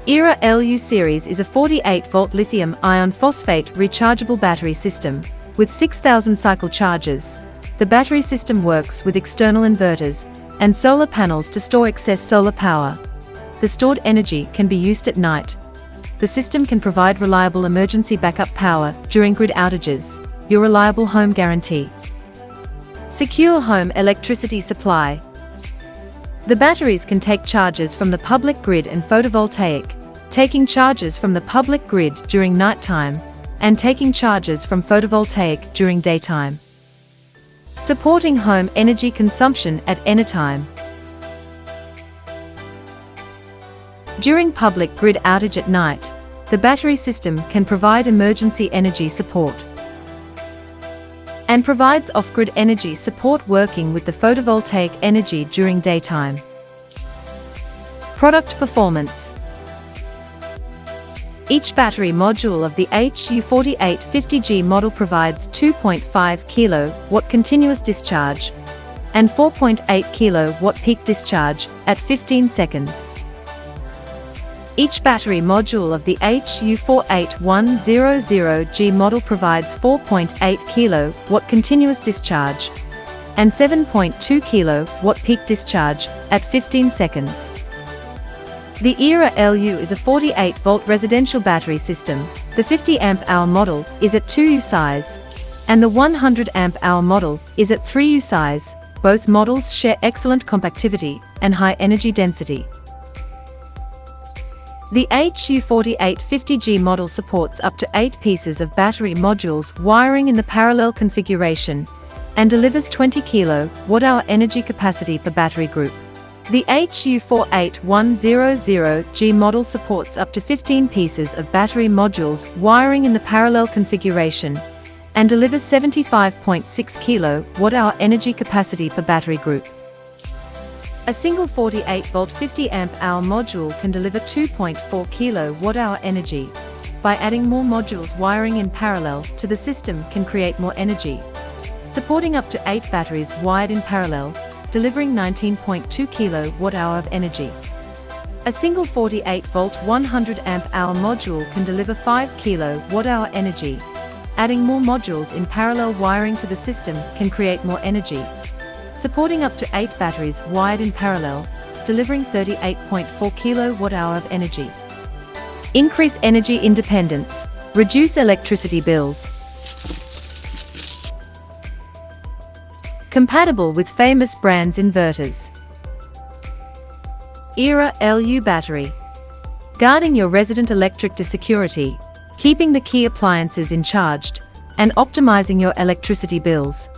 ERA LU series is a 48-volt lithium iron phosphate rechargeable battery system with 6,000 cycle charges. The battery system works with external inverters and solar panels to store excess solar power. The stored energy can be used at night. The system can provide reliable emergency backup power during grid outages. Your reliable home guarantee. Secure home electricity supply. The batteries can take charges from the public grid and photovoltaic, taking charges from the public grid during nighttime, and taking charges from photovoltaic during daytime. Supporting home energy consumption at any time. During public grid outage at night, the battery system can provide emergency energy support and provides off-grid energy support working with the photovoltaic energy during daytime. Product performance. Each battery module of the HU4850G model provides 2.5 kW continuous discharge and 4.8 kW peak discharge at 15 seconds. Each battery module of the HU48100G model provides 4.8 kW continuous discharge and 7.2 kW peak discharge at 15 seconds. The ERA LU is a 48-volt residential battery system. The 50 Ah model is at 2U size, and the 100 Ah model is at 3U size. Both models share excellent compactivity and high energy density. The HU4850G model supports up to 8 pieces of battery modules wiring in the parallel configuration and delivers 20 kWh energy capacity per battery group. The HU48100G model supports up to 15 pieces of battery modules wiring in the parallel configuration and delivers 75.6 kWh energy capacity per battery group. A single 48-volt 50 Ah module can deliver 2.4 kWh energy. By adding more modules wiring in parallel to the system can create more energy. Supporting up to 8 batteries wired in parallel, delivering 19.2 kWh of energy. A single 48-volt 100 Ah module can deliver 5 kWh energy. Adding more modules in parallel wiring to the system can create more energy. Supporting up to 8 batteries wired in parallel, delivering 38.4 kWh of energy. Increase energy independence. Reduce electricity bills. Compatible with famous brands inverters. ERA LU battery. Guarding your resident electric to security, keeping the key appliances in charged, and optimizing your electricity bills.